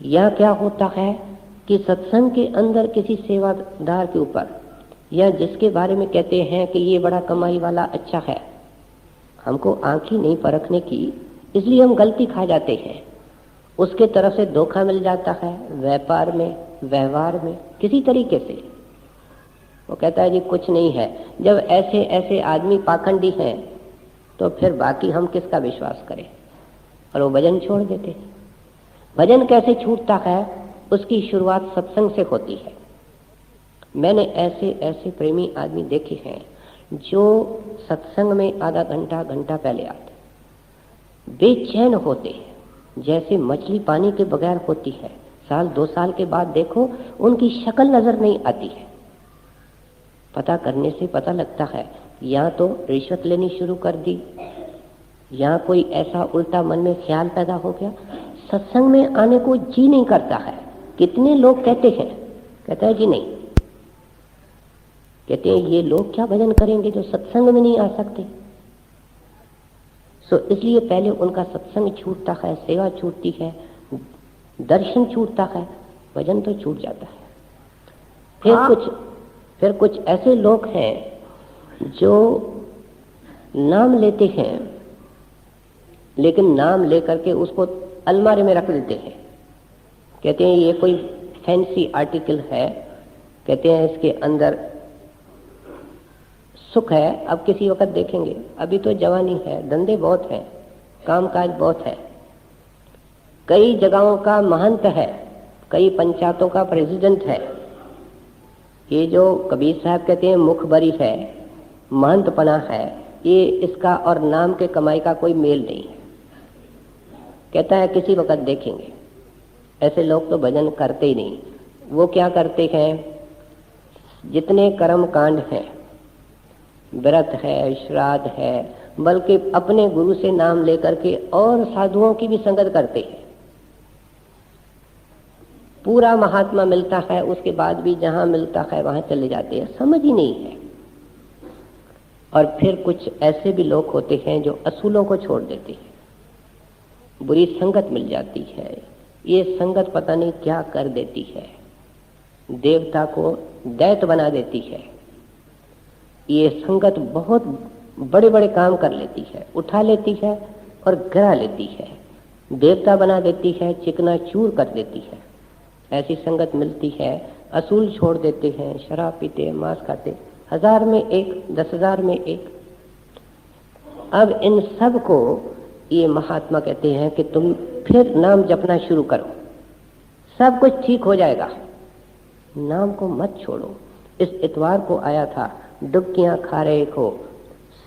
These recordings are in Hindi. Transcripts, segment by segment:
या क्या होता है कि सत्संग के अंदर किसी सेवादार के ऊपर, या जिसके बारे में कहते हैं कि ये बड़ा कमाई वाला अच्छा है, हमको आंख ही नहीं परखने की, इसलिए हम गलती खा जाते हैं। उसके तरफ से धोखा मिल जाता है व्यापार में, व्यवहार में, किसी तरीके से। वो कहता है जी कुछ नहीं है। जब ऐसे ऐसे आदमी पाखंडी हैं तो फिर बाकी हम किसका विश्वास करें, और वो भजन छोड़ देते हैं। भजन कैसे छूटता है, उसकी शुरुआत सत्संग से होती है। मैंने ऐसे ऐसे प्रेमी आदमी देखे हैं जो सत्संग में आधा घंटा घंटा पहले आते, बेचैन होते हैं, जैसे मछली पानी के बगैर होती है। साल 2 साल के बाद देखो उनकी शक्ल नजर नहीं आती है। पता करने से पता लगता है या तो रिश्वत लेनी शुरू कर दी, या कोई ऐसा उल्टा मन में ख्याल पैदा हो गया, सत्संग में आने को जी नहीं करता है। कितने लोग कहते हैं, कहते हैं जी नहीं, कहते हैं ये लोग क्या भजन करेंगे जो सत्संग में नहीं आ सकते। सो इसलिए पहले उनका सत्संग छूटता है, सेवा छूटती है, दर्शन छूटता है, भजन तो छूट जाता है। फिर कुछ ऐसे लोग हैं जो नाम लेते हैं, लेकिन नाम लेकर के उसको अलमारी में रख देते हैं। कहते हैं ये कोई फैंसी आर्टिकल है, कहते हैं इसके अंदर सुख है, अब किसी वक्त देखेंगे, अभी तो जवानी है, धंधे बहुत हैं, कामकाज बहुत है, कई जगहों का महंत है, कई पंचायतों का प्रेसिडेंट है। ये जो कबीर साहब कहते हैं मुखबरी है, महंतपना है, ये इसका और नाम के कमाई का कोई मेल नहीं है। कहता है किसी वक्त देखेंगे। ऐसे लोग तो भजन करते ही नहीं। वो क्या करते हैं, जितने कर्म कांड हैं, व्रत है, श्राद्ध है, बल्कि अपने गुरु से नाम लेकर के और साधुओं की भी संगत करते हैं। पूरा महात्मा मिलता है, उसके बाद भी जहां मिलता है वहां चले जाते हैं, समझ ही नहीं है। और फिर कुछ ऐसे भी लोग होते हैं जो असूलों को छोड़ देते हैं, बुरी संगत मिल जाती है। ये संगत पता नहीं क्या कर देती है, देवता को दैत्य बना देती है। ये संगत बहुत बड़े बड़े काम कर लेती है, उठा लेती है और गिरा लेती है, देवता बना देती है, चिकना चूर कर देती है। ऐसी संगत मिलती है, असूल छोड़ देते हैं, शराब पीते, मांस खाते, 1000 में एक, 10,000 में एक। अब इन सब को ये महात्मा कहते हैं कि तुम फिर नाम जपना शुरू करो, सब कुछ ठीक हो जाएगा, नाम को मत छोड़ो। इस इतवार को आया था, डुबकियां खा रहे हो,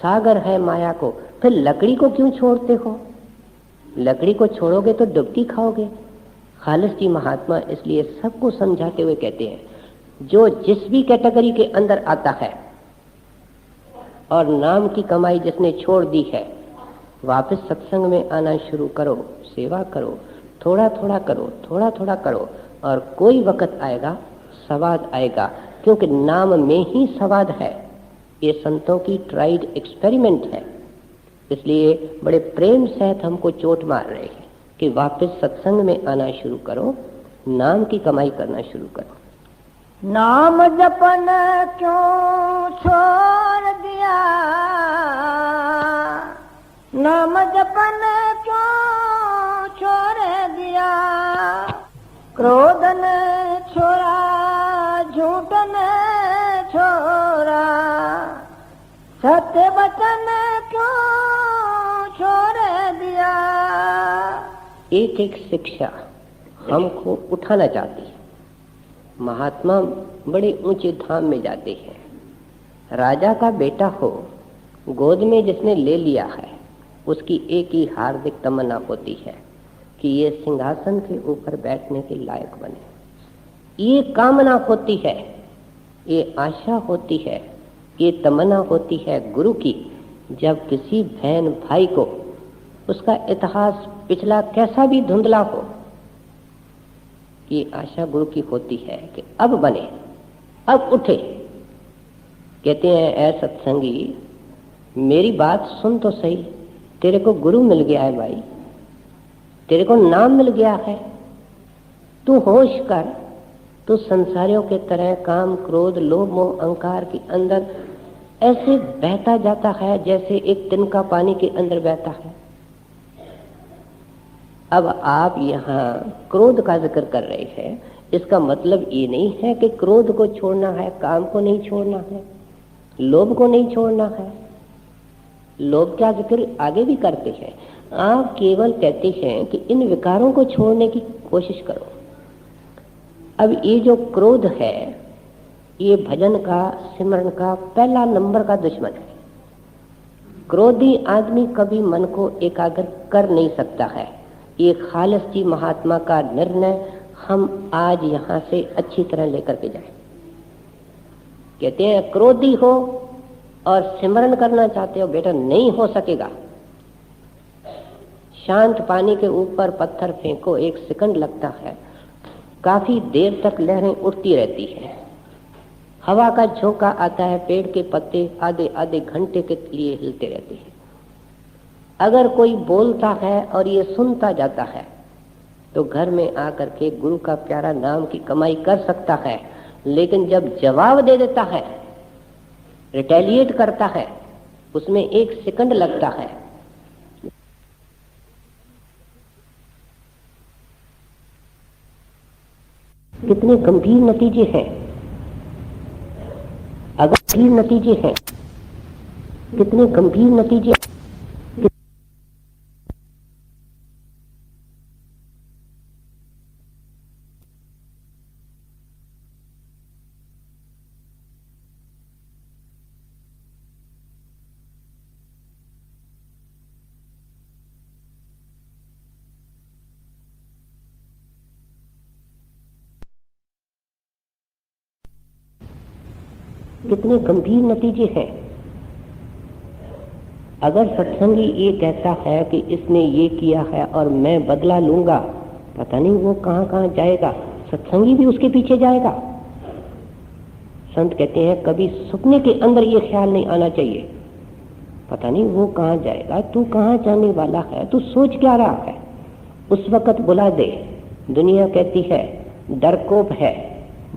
सागर है माया को, फिर लकड़ी को क्यों छोड़ते हो? लकड़ी को छोड़ोगे तो डुबकी खाओगे। खालिस जी महात्मा इसलिए सबको समझाते हुए कहते हैं, जो जिस भी कैटेगरी के अंदर आता है और नाम की कमाई जिसने छोड़ दी है, वापस सत्संग में आना शुरू करो, सेवा करो, थोड़ा थोड़ा करो, थोड़ा थोड़ा करो, और कोई वक्त आएगा, स्वाद आएगा, क्योंकि नाम में ही स्वाद है। ये संतों की ट्राइड एक्सपेरिमेंट है। इसलिए बड़े प्रेम सहित हमको चोट मार रहे हैं कि वापस सत्संग में आना शुरू करो, नाम की कमाई करना शुरू करो। नाम जपन क्यों छोड़ दिया, नाम जपन क्यों छोड़ दिया, क्रोधन छोड़ा, झूठन छोड़ा, सत्य वचन क्यों छोड़ दिया। एक एक शिक्षा हमको उठाना चाहती है। महात्मा बड़े ऊंचे धाम में जाते हैं। राजा का बेटा हो, गोद में जिसने ले लिया है, उसकी एक ही हार्दिक तमन्ना होती है कि ये सिंहासन के ऊपर बैठने के लायक बने। ये कामना होती है, ये आशा होती है, ये तमन्ना होती है गुरु की। जब किसी बहन भाई को उसका इतिहास पिछला कैसा भी धुंधला हो, ये आशा गुरु की होती है कि अब बने, अब उठे। कहते हैं, ऐ सत्संगी मेरी बात सुन तो सही, तेरे को गुरु मिल गया है भाई, तेरे को नाम मिल गया है, तू होश कर, तू संसारियों के तरह काम क्रोध लोभ मोह अहंकार के अंदर ऐसे बहता जाता है जैसे एक तिनका पानी के अंदर बहता है। अब आप यहाँ क्रोध का जिक्र कर रहे हैं, इसका मतलब ये नहीं है कि क्रोध को छोड़ना है, काम को नहीं छोड़ना है, लोभ को नहीं छोड़ना है। लोभ का जिक्र आगे भी करते हैं। आप केवल कहते हैं कि इन विकारों को छोड़ने की कोशिश करो। अब ये जो क्रोध है, ये भजन का सिमरन का पहला नंबर का दुश्मन है। क्रोधी आदमी कभी मन को एकाग्र कर नहीं सकता है। ये खालिस जी महात्मा का निर्णय हम आज यहां से अच्छी तरह लेकर के जाए। कहते हैं क्रोधी हो और सिमरन करना चाहते हो, बेटा नहीं हो सकेगा। शांत पानी के ऊपर पत्थर फेंको, 1 सेकंड लगता है, काफी देर तक लहरें उठती रहती हैं। हवा का झोंका आता है, पेड़ के पत्ते आधे आधे घंटे के लिए हिलते रहते हैं। अगर कोई बोलता है और ये सुनता जाता है तो घर में आकर के गुरु का प्यारा नाम की कमाई कर सकता है, लेकिन जब जवाब दे देता है, रिटेलिएट करता है, उसमें 1 सेकंड लगता है। कितने गंभीर नतीजे हैं, अगर गंभीर नतीजे हैं, कितने गंभीर नतीजे। कितने गंभीर नतीजे हैं। अगर सत्संगी ये कहता है कि इसने ये किया है और मैं बदला लूंगा, पता नहीं वो कहां कहां जाएगा, सत्संगी भी उसके पीछे जाएगा। संत कहते हैं कभी सपने के अंदर ये ख्याल नहीं आना चाहिए, पता नहीं वो कहां जाएगा, तू कहां जाने वाला है, तू सोच क्या रहा है। उस वक्त बुला दे। दुनिया कहती है डरकोप है,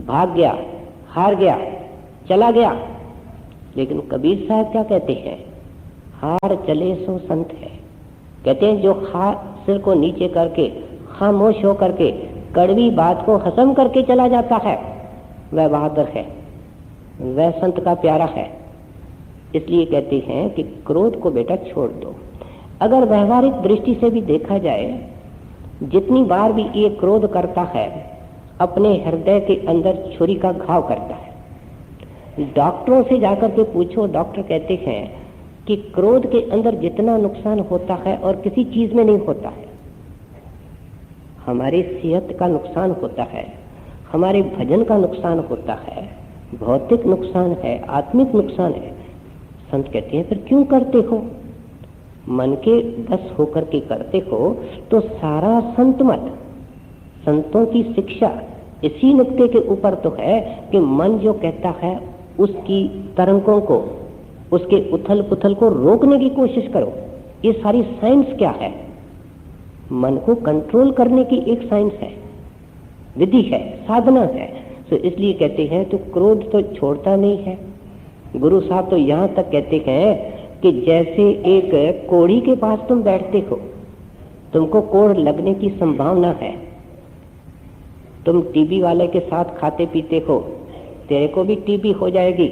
भाग गया, हार गया, चला गया। लेकिन कबीर साहब क्या कहते हैं, हार चले सो संत है। कहते हैं जो सिर को नीचे करके खामोश हो करके कड़वी बात को हजम करके चला जाता है, वह बहादुर है, वह संत का प्यारा है। इसलिए कहते हैं कि क्रोध को बेटा छोड़ दो। अगर व्यवहारिक दृष्टि से भी देखा जाए, जितनी बार भी ये क्रोध करता है, अपने हृदय के अंदर छुरी का घाव करता है। डॉक्टरों से जाकर के पूछो, डॉक्टर कहते हैं कि क्रोध के अंदर जितना नुकसान होता है और किसी चीज में नहीं होता है। हमारी सेहत का नुकसान होता है, हमारे भजन का नुकसान होता है, भौतिक नुकसान है, आत्मिक नुकसान है। संत कहते हैं फिर क्यों करते हो? मन के बस होकर के करते हो तो सारा संत मत, संतों की शिक्षा इसी नुक्ते के ऊपर तो है कि मन जो कहता है उसकी तरंगों को, उसके उथल पुथल को रोकने की कोशिश करो। ये सारी साइंस क्या है? मन को कंट्रोल करने की एक साइंस है, विधि है, साधना है। तो इसलिए कहते हैं तो क्रोध तो छोड़ता नहीं है। गुरु साहब तो यहाँ तक कहते हैं कि जैसे एक कोढ़ी के पास तुम बैठते हो, तुमको कोढ़ लगने की संभावना है, तुम टीबी वाले के साथ खाते पीते हो, तेरे को भी टीबी हो जाएगी।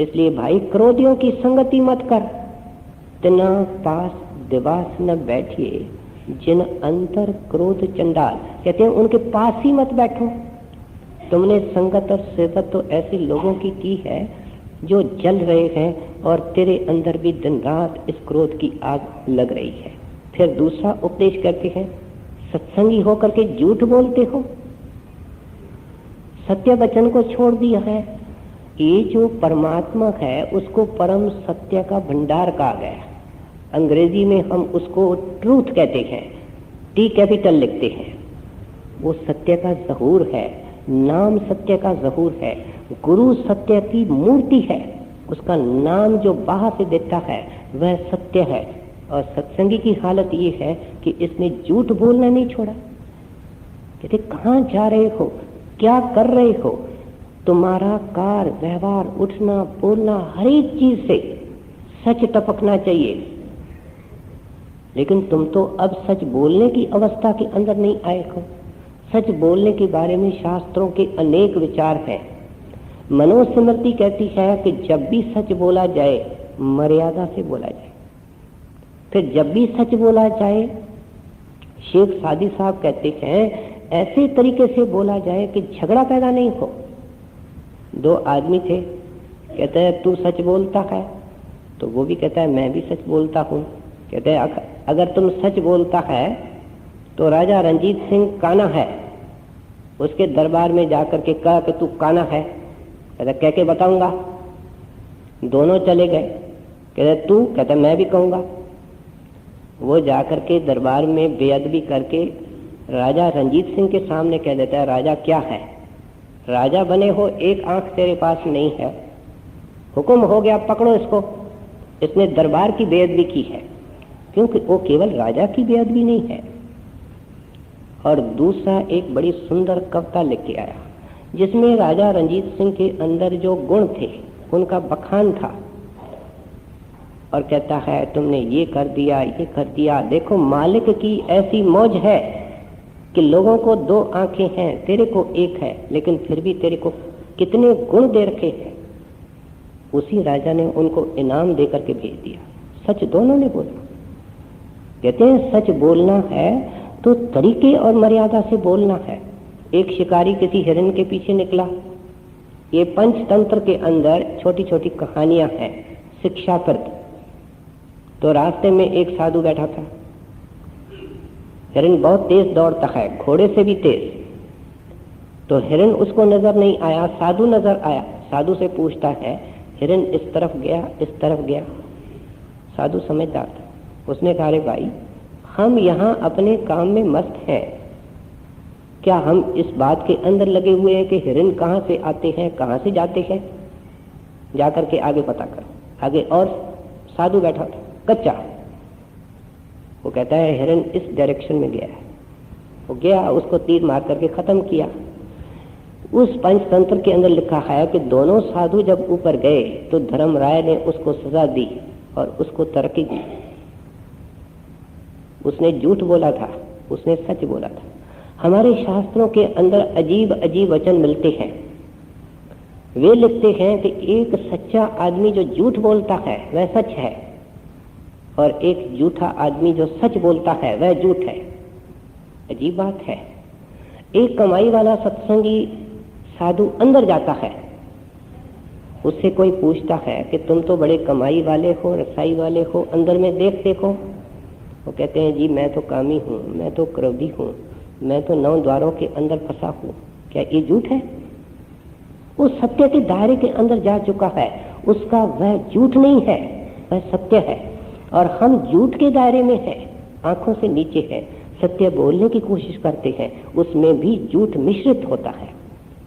इसलिए भाई क्रोधियों की संगति मत कर। तना पास दिवास न बैठिए जिन अंतर क्रोध चंडाल। कहते हैं उनके पास ही मत बैठो। तुमने संगत और सेवत तो ऐसे लोगों की है जो जल रहे हैं और तेरे अंदर भी दिन रात इस क्रोध की आग लग रही है। फिर दूसरा उपदेश करते हैं, सत्संगी होकर के झूठ बोलते हो, सत्य वचन को छोड़ दिया है। ये जो परमात्मा है उसको परम सत्य का भंडार कहा गया। अंग्रेजी में हम उसको ट्रूथ कहते हैं, टी कैपिटल लिखते हैं। वो सत्य का ज़हूर है, नाम सत्य का ज़हूर है, गुरु सत्य की मूर्ति है, उसका नाम जो बाहर से देता है वह सत्य है। और सत्संगी की हालत ये है कि इसने झूठ बोलना नहीं छोड़ा, कहते कहाँ जा रहे हो, क्या कर रहे हो? तुम्हारा कार व्यवहार, उठना बोलना, हर एक चीज से सच टपकना चाहिए। लेकिन तुम तो अब सच बोलने की अवस्था के अंदर नहीं आए हो। सच बोलने के बारे में शास्त्रों के अनेक विचार हैं। मनोस्मृति कहती है कि जब भी सच बोला जाए मर्यादा से बोला जाए। फिर जब भी सच बोला जाए, शेख सादी साहब कहते हैं, ऐसे तरीके से बोला जाए कि झगड़ा पैदा नहीं हो। दो आदमी थे, कहते हैं तू सच बोलता है, तो वो भी कहता है मैं भी सच बोलता हूँ। कहते हैं अगर तुम सच बोलता है तो राजा रंजीत सिंह काना है, उसके दरबार में जाकर के कहा कि तू काना है। कहते कह के बताऊंगा। दोनों चले गए। कहते तू? कहते मैं भी कहूंगा। वो जाकर के दरबार में बेअदबी करके राजा रंजीत सिंह के सामने कह देता है, राजा क्या है? राजा बने हो, एक आंख तेरे पास नहीं है, हुक्म हो गया पकड़ो इसको, इसने दरबार की बेअदबी की है। क्योंकि वो केवल राजा की बेअदबी नहीं है। और दूसरा एक बड़ी सुंदर कविता लिख के आया जिसमें राजा रंजीत सिंह के अंदर जो गुण थे उनका बखान था, और कहता है तुमने ये कर दिया, ये कर दिया। देखो मालिक की ऐसी मौज है कि लोगों को दो आंखें हैं, तेरे को एक है, लेकिन फिर भी तेरे को कितने गुण दे रखे हैं। उसी राजा ने उनको इनाम देकर के भेज दिया। सच दोनों ने बोला। कहते हैं सच बोलना है तो तरीके और मर्यादा से बोलना है। एक शिकारी किसी हिरन के पीछे निकला। ये पंचतंत्र के अंदर छोटी छोटी कहानियां हैं शिक्षाप्रद। तो रास्ते में एक साधु बैठा था। हिरन बहुत तेज दौड़ता है, घोड़े से भी तेज। तो हिरन उसको नजर नहीं आया, साधु नजर आया। साधु से पूछता है, हिरन इस तरफ गया, इस तरफ गया। साधु समझदार था, उसने कहा अरे भाई हम यहाँ अपने काम में मस्त हैं, क्या हम इस बात के अंदर लगे हुए हैं कि हिरन कहाँ से आते हैं कहाँ से जाते हैं? जाकर के आगे पता करो। आगे और साधु बैठा था कच्चा। वो कहता है हिरन इस डायरेक्शन में गया है। वो गया, उसको तीर मार करके खत्म किया। उस पंचतंत्र के अंदर लिखा है कि दोनों साधु जब ऊपर गए तो धर्मराय ने उसको सजा दी और उसको तरक्की दी। उसने झूठ बोला था, उसने सच बोला था। हमारे शास्त्रों के अंदर अजीब अजीब वचन मिलते हैं। वे लिखते हैं कि एक सच्चा आदमी जो झूठ बोलता है वह सच है, और एक झूठा आदमी जो सच बोलता है वह झूठ है। अजीब बात है। एक कमाई वाला सत्संगी साधु अंदर जाता है, उससे कोई पूछता है कि तुम तो बड़े कमाई वाले हो, रसाई वाले हो, अंदर में देखो। वो कहते हैं जी मैं तो कामी हूँ, मैं तो क्रोधी हूँ, मैं तो 9 द्वारों के अंदर फंसा हूँ। क्या ये झूठ है? वो सत्य के दायरे के अंदर जा चुका है, उसका वह झूठ नहीं है, वह सत्य है। और हम झूठ के दायरे में हैं, आंखों से नीचे है, सत्य बोलने की कोशिश करते हैं, उसमें भी झूठ मिश्रित होता है।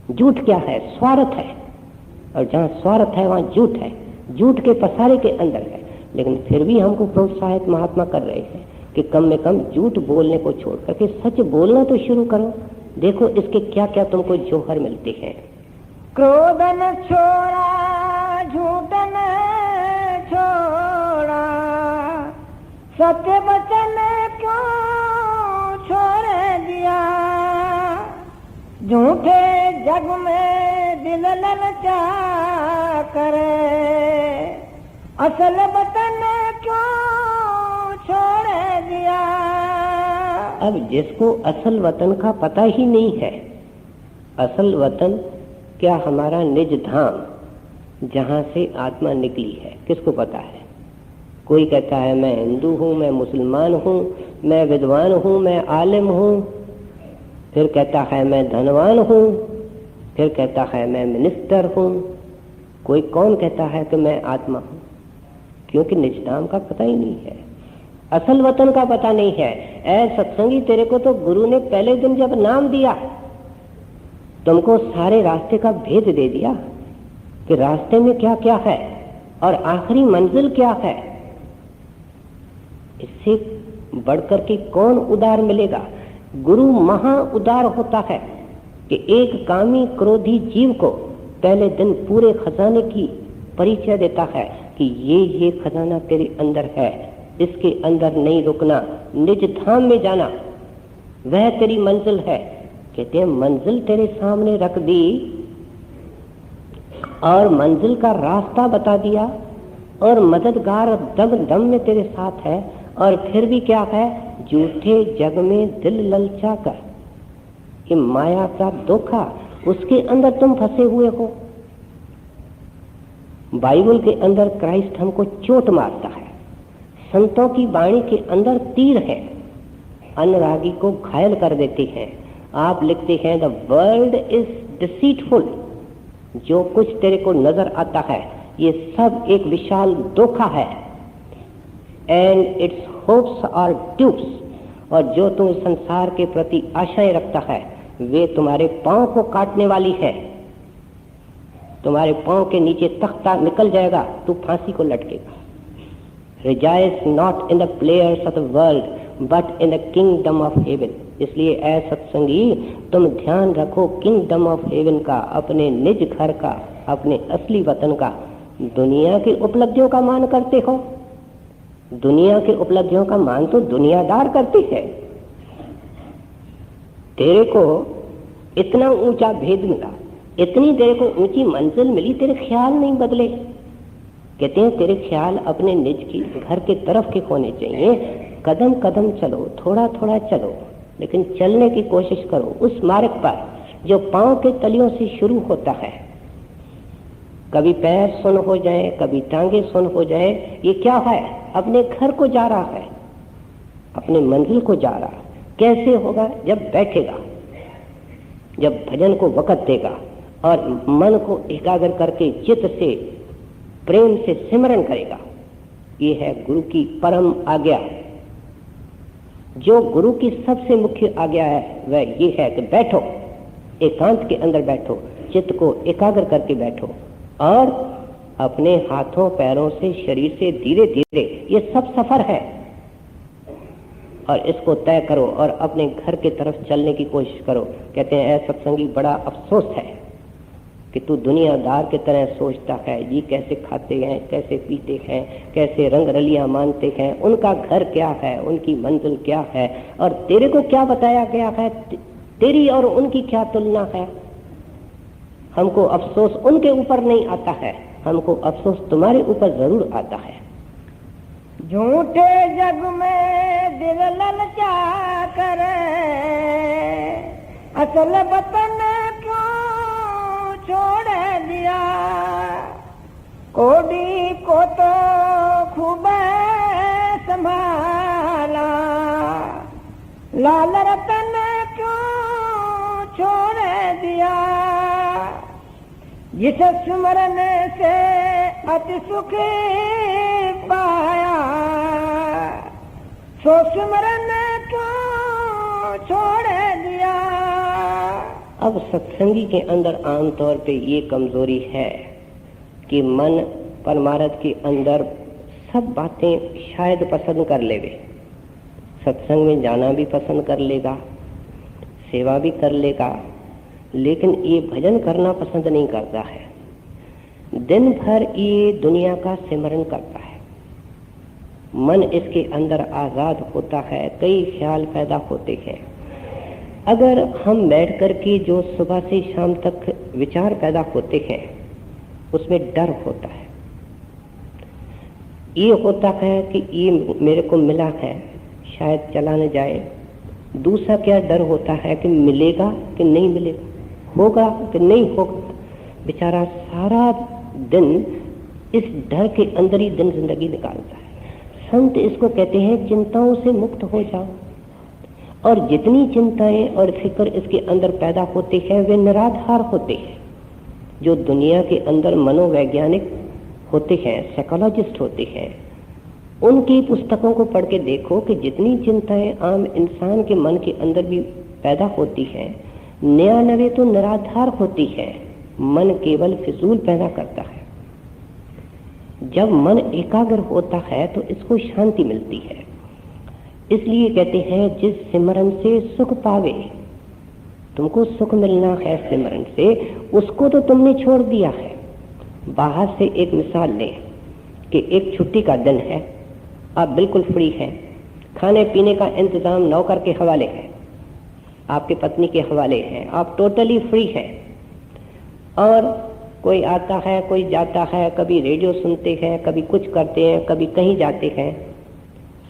झूठ क्या है? स्वार्थ है, और जहाँ स्वार्थ है वहाँ झूठ है, झूठ के पसारे के अंदर है। लेकिन फिर भी हमको प्रोत्साहित महात्मा कर रहे हैं कि कम में कम झूठ बोलने को छोड़ करके सच बोलना तो शुरू करो। देखो इसके क्या क्या तुमको जौहर मिलते हैं। क्रोध न छोड़ा, झूठ न छोड़ा, सत्य वचन क्यों छोड़ दिया? झूठे जग में दिल ललचा करे, असल वतन क्यों छोड़ दिया? अब जिसको असल वतन का पता ही नहीं है, असल वतन क्या हमारा निज धाम जहाँ से आत्मा निकली है, किसको पता है? कोई कहता है मैं हिंदू हूँ, मैं मुसलमान हूँ, मैं विद्वान हूँ, मैं आलिम हूँ, फिर कहता है मैं धनवान हूँ, फिर कहता है मैं मिनिस्टर हूँ। कोई कौन कहता है कि मैं आत्मा हूँ? क्योंकि निज धाम का पता ही नहीं है, असल वतन का पता नहीं है। ऐ सत्संगी, तेरे को तो गुरु ने पहले दिन जब नाम दिया तुमको सारे रास्ते का भेद दे दिया कि रास्ते में क्या क्या है और आखिरी मंजिल क्या है। इससे बढ़कर के कौन उदार मिलेगा? गुरु महा उदार होता है कि एक कामी क्रोधी जीव को पहले दिन पूरे खजाने की परिचय देता है कि ये खजाना तेरे अंदर है, इसके अंदर नहीं रुकना, निज धाम में जाना, वह तेरी मंजिल है। कहते हैं मंजिल तेरे सामने रख दी और मंजिल का रास्ता बता दिया और मददगार दम दम में तेरे साथ है, और फिर भी क्या है, झूठे जग में दिल ललचा कर, ये माया का धोखा, उसके अंदर तुम फंसे हुए हो। बाइबल के अंदर क्राइस्ट हमको चोट मारता है, संतों की वाणी के अंदर तीर है, अनुरागी को घायल कर देते हैं। आप लिखते हैं द वर्ल्ड इज डिसीटफुल, जो कुछ तेरे को नजर आता है ये सब एक विशाल धोखा है। And its hopes are tubes, और जो तुम संसार के प्रति आशाएं रखता है वे तुम्हारे पांव को काटने वाली है। तुम्हारे पांव के नीचे तख्ता निकल जाएगा, तू फांसी को लटकेगा। Rejoice not in the players of the world but in the kingdom of heaven. इसलिए ऐ सत्संगी तुम ध्यान रखो किंगडम ऑफ हेवन का, अपने निज घर का, अपने असली वतन का। दुनिया की उपलब्धियों का मान करते हो, दुनिया के उपलब्धियों का मान तो दुनियादार करती है। तेरे को इतना ऊंचा भेद मिला, इतनी तेरे को ऊंची मंजिल मिली, तेरे ख्याल नहीं बदले। कहते हैं तेरे ख्याल अपने निज की घर के तरफ के होने चाहिए। कदम कदम चलो, थोड़ा थोड़ा चलो, लेकिन चलने की कोशिश करो उस मार्ग पर जो पांव के तलियों से शुरू होता है। कभी पैर सुन हो जाए, कभी टांगे सुन हो जाए, ये क्या है, अपने घर को जा रहा है, अपने मंजिल को जा रहा है। कैसे होगा, जब बैठेगा, जब भजन को वक़्त देगा और मन को एकाग्र करके चित्त से प्रेम से सिमरन करेगा। ये है गुरु की परम आज्ञा। जो गुरु की सबसे मुख्य आज्ञा है वह ये है कि बैठो, एकांत के अंदर बैठो, चित्त को एकाग्र करके बैठो और अपने हाथों पैरों से, शरीर से धीरे धीरे, ये सब सफर है और इसको तय करो और अपने घर की तरफ चलने की कोशिश करो। कहते हैं ऐ सत्संगी, बड़ा अफसोस है कि तू दुनियादार की तरह सोचता है, जी कैसे खाते हैं, कैसे पीते हैं, कैसे रंग रलियां मानते हैं, उनका घर क्या है, उनकी मंजिल क्या है, और तेरे को क्या बताया गया है, तेरी और उनकी क्या तुलना है। हमको अफसोस उनके ऊपर नहीं आता है, हमको अफसोस तुम्हारे ऊपर जरूर आता है। झूठे जग में दिल ललचा कर असल वतन क्यों छोड़ दिया। कोडी को तो खूब संभाला, लाल रतन क्यों छोड़ दिया। जिस स्मरण से अति सुख पाया, सो स्मरण क्यों छोड़ दिया। अब सत्संगी के अंदर आमतौर पे ये कमजोरी है कि मन परमार्थ के अंदर सब बातें शायद पसंद कर लेवे, सत्संग में जाना भी पसंद कर लेगा, सेवा भी कर लेगा, लेकिन ये भजन करना पसंद नहीं करता है। दिन भर ये दुनिया का सिमरन करता है, मन इसके अंदर आजाद होता है, कई ख्याल पैदा होते हैं। अगर हम बैठ कर के जो सुबह से शाम तक विचार पैदा होते हैं उसमें डर होता है। ये होता है कि ये मेरे को मिला है, शायद चला न जाए। दूसरा क्या डर होता है कि मिलेगा कि नहीं मिलेगा, होगा कि नहीं होगा। बेचारा सारा दिन इस डर के अंदर ही दिन जिंदगी निकालता है। संत इसको कहते हैं चिंताओं से मुक्त हो जाओ। और जितनी चिंताएं और फिक्र इसके अंदर पैदा होते हैं वे निराधार होते हैं। जो दुनिया के अंदर मनोवैज्ञानिक होते हैं, साइकोलॉजिस्ट होते हैं, उनकी पुस्तकों को पढ़ के देखो कि जितनी चिंताएं आम इंसान के मन के अंदर भी पैदा होती हैं, 99 तो निराधार होती है। मन केवल फिजूल पैदा करता है। जब मन एकाग्र होता है तो इसको शांति मिलती है। इसलिए कहते हैं जिस सिमरन से सुख पावे, तुमको सुख मिलना है सिमरन से, उसको तो तुमने छोड़ दिया है। बाहर से एक मिसाल लें कि एक छुट्टी का दिन है, आप बिल्कुल फ्री हैं, खाने पीने का इंतजाम नौकर के हवाले है, आपके पत्नी के हवाले है, आप टोटली फ्री हैं। और कोई आता है, कोई जाता है, कभी रेडियो सुनते हैं, कभी कुछ करते हैं, कभी कहीं जाते हैं।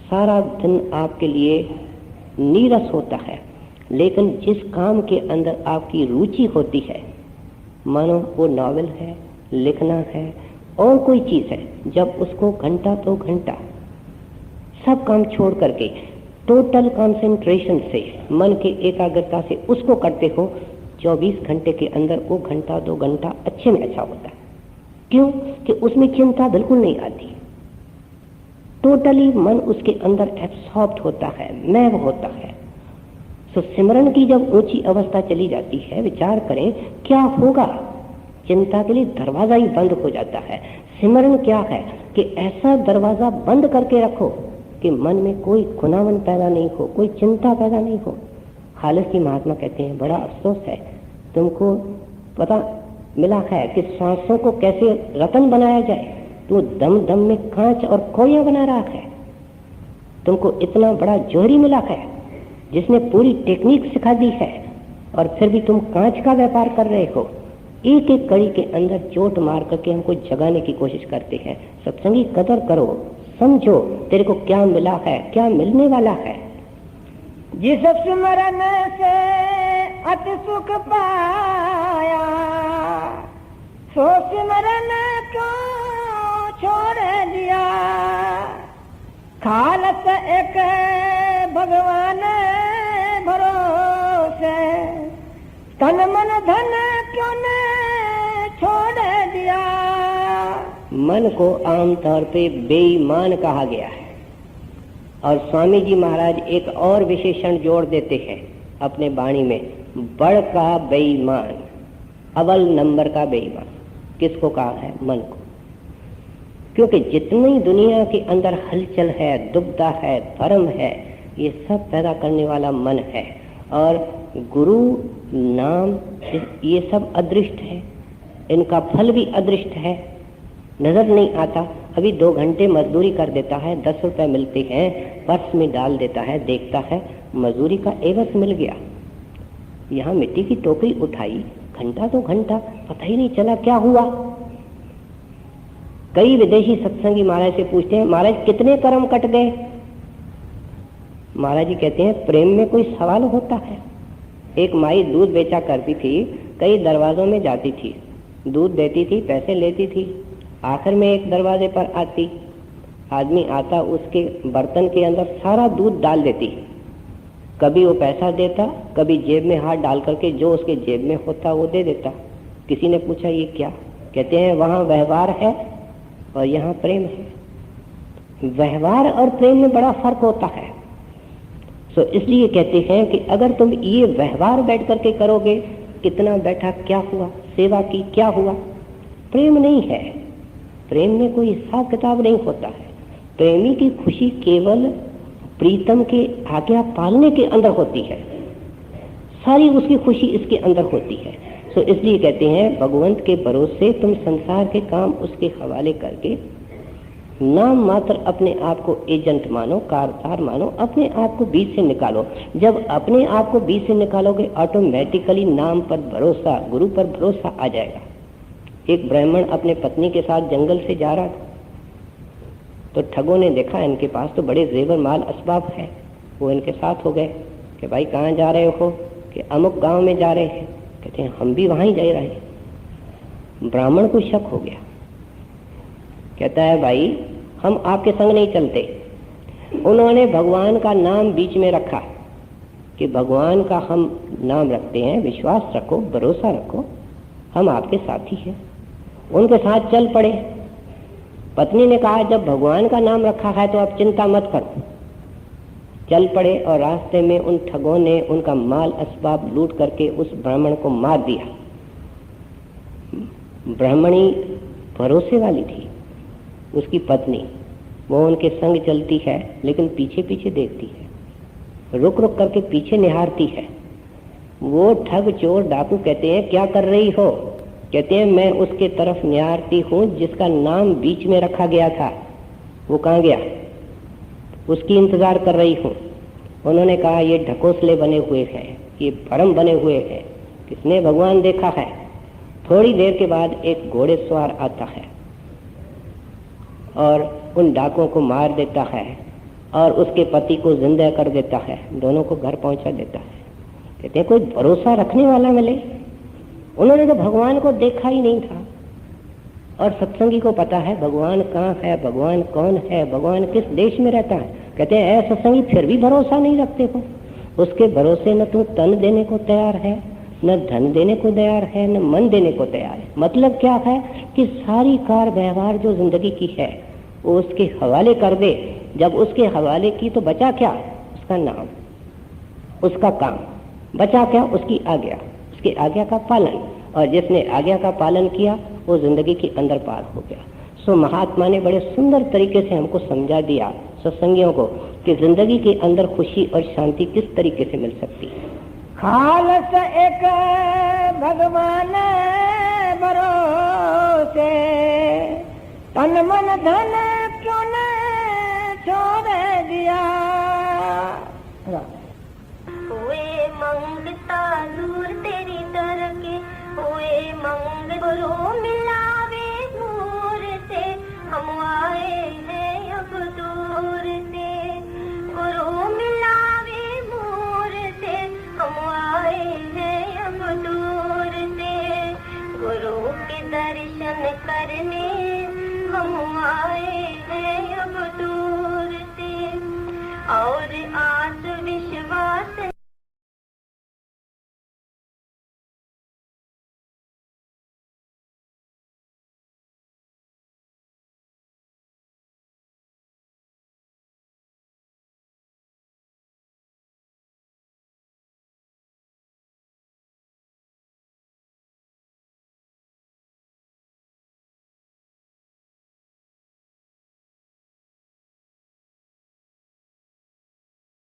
सारा दिन आपके लिए नीरस होता है, लेकिन जिस काम के अंदर आपकी रुचि होती है, मानो वो नॉवेल है, लिखना है और कोई चीज है, जब उसको घंटा तो घंटा सब काम छोड़ करके टोटल कंसंट्रेशन से, मन की एकाग्रता से उसको करते हो, 24 घंटे के अंदर वो घंटा 2 घंटा अच्छे में अच्छा होता है। क्यों? कि उसमें चिंता बिल्कुल नहीं आती, टोटली मन उसके अंदर एब्सॉर्ब्ड होता है, मैव होता है। तो सिमरन की जब ऊंची अवस्था चली जाती है, विचार करें क्या होगा, चिंता के लिए दरवाजा ही बंद हो जाता है। सिमरन क्या है कि ऐसा दरवाजा बंद करके रखो कि मन में कोई खुनावन पैदा नहीं हो, कोई चिंता पैदा नहीं हो। खालिस जी महात्मा कहते हैं बड़ा अफसोस है, तुमको पता मिला है कि सांसों को कैसे रतन बनाया जाए, तो दम दम में कांच और कोयला बना रहा है। तुमको इतना बड़ा जोहरी मिला है जिसने पूरी टेक्निक सिखा दी है, और फिर भी तुम कांच का व्यापार कर रहे हो। एक एक कड़ी के अंदर चोट मार करके हमको जगाने की कोशिश करते हैं। सत्संगी कदर करो, समझो तेरे को क्या मिला है, क्या मिलने वाला है। जिस सिमरन से अति सुख पाया, सो सिमरन क्यों छोड़ दिया। खालस एक भगवान भरोसे, तन मन धन क्यों न छोड़ दिया। मन को आमतौर पे बेईमान कहा गया है, और स्वामी जी महाराज एक और विशेषण जोड़ देते हैं अपने वाणी में, बड़ का बेईमान, अव्वल नंबर का बेईमान। किसको कहा है? मन को। क्योंकि जितनी दुनिया के अंदर हलचल है, दुविधा है, धर्म है, ये सब पैदा करने वाला मन है। और गुरु नाम ये सब अदृष्ट है, इनका फल भी अदृष्ट है, नजर नहीं आता। अभी 2 घंटे मजदूरी कर देता है, 10 रुपए मिलते हैं, पर्स में डाल देता है, देखता है मजदूरी का एवज मिल गया। यहाँ मिट्टी की टोकरी उठाई, घंटा 2 घंटा पता ही नहीं चला क्या हुआ। कई विदेशी सत्संगी महाराज से पूछते हैं, महाराज कितने कर्म कट गए? महाराज जी कहते हैं प्रेम में कोई सवाल होता है। एक माई दूध बेचा करती थी, कई दरवाजों में जाती थी, दूध देती थी, पैसे लेती थी, आखिर में एक दरवाजे पर आती, आदमी आता, उसके बर्तन के अंदर सारा दूध डाल देती। कभी वो पैसा देता, कभी जेब में हाथ डाल करके जो उसके जेब में होता वो दे देता। किसी ने पूछा ये क्या? कहते हैं वहां व्यवहार है और यहाँ प्रेम है। व्यवहार और प्रेम में बड़ा फर्क होता है। तो इसलिए कहते हैं कि अगर तुम ये व्यवहार बैठ करके करोगे, कितना बैठा क्या हुआ, सेवा की क्या हुआ, प्रेम नहीं है। प्रेम में कोई हिसाब किताब नहीं होता है। प्रेमी की खुशी केवल प्रीतम के आज्ञा पालने के अंदर होती है, सारी उसकी खुशी इसके अंदर होती है। तो इसलिए कहते हैं भगवंत के भरोसे तुम संसार के काम उसके हवाले करके नाम मात्र अपने आप को एजेंट मानो, कारदार मानो, अपने आप को बीच से निकालो। जब अपने आप को बीच से निकालोगे, ऑटोमेटिकली नाम पर भरोसा, गुरु पर भरोसा आ जाएगा। एक ब्राह्मण अपने पत्नी के साथ जंगल से जा रहा था, तो ठगों ने देखा इनके पास तो बड़े जेवर माल असबाब है। वो इनके साथ हो गए कि भाई कहाँ जा रहे हो? कि अमुक गांव में जा रहे हैं। कहते हैं हम भी वहां ही जा रहे हैं। ब्राह्मण को शक हो गया, कहता है भाई हम आपके संग नहीं चलते। उन्होंने भगवान का नाम बीच में रखा कि भगवान का हम नाम रखते हैं, विश्वास रखो, भरोसा रखो, हम आपके साथी हैं। उनके साथ चल पड़े। पत्नी ने कहा जब भगवान का नाम रखा है तो आप चिंता मत करो। चल पड़े और रास्ते में उन ठगों ने उनका माल असबाब लूट करके उस ब्राह्मण को मार दिया। ब्राह्मणी भरोसे वाली थी, उसकी पत्नी, वो उनके संग चलती है लेकिन पीछे पीछे देखती है। रुक रुक करके पीछे निहारती है। वो ठग चोर डाकू कहते हैं क्या कर रही हो? कहते हैं मैं उसके तरफ निहारती हूँ जिसका नाम बीच में रखा गया था, वो कहाँ गया, उसकी इंतजार कर रही हूँ। उन्होंने कहा ये ढकोसले बने हुए हैं, ये भरम बने हुए हैं, किसने भगवान देखा है? थोड़ी देर के बाद एक घोड़ेसवार आता है और उन डाकुओं को मार देता है और उसके पति को जिंदा कर देता है, दोनों को घर पहुंचा देता है। कहते हैं कोई भरोसा रखने वाला मिले। उन्होंने तो भगवान को देखा ही नहीं था, और सत्संगी को पता है भगवान कहाँ है, भगवान कौन है, भगवान किस देश में रहता है। कहते हैं ऐ सत्संगी फिर भी भरोसा नहीं रखते हो। उसके भरोसे न तू तन देने को तैयार है, न धन देने को तैयार है, न मन देने को तैयार है। मतलब क्या है कि सारी कार व्यवहार जो जिंदगी की है वो उसके हवाले कर दे। जब उसके हवाले की तो बचा क्या, उसका नाम, उसका काम, बचा क्या, उसकी आज्ञा, उसकी आज्ञा का पालन। और जिसने आज्ञा का पालन किया वो जिंदगी के अंदर पार हो गया। सो महात्मा ने बड़े सुंदर तरीके से हमको समझा दिया सत्संगियों को कि जिंदगी के अंदर खुशी और शांति किस तरीके से मिल सकती है। खालस एक भगवान भरोसे, तन मन धन क्यों न छोड़ दिया। हुए मंगता दूर तेरी दर के, हुए मंग गुरु मिलावे दूर से, हम आए हैं अब दूर से, गुरु मिलावे दूर से, हम आए हैं अब दूर से, गुरु के दर्शन करने हम आए हैं अब दूर से। और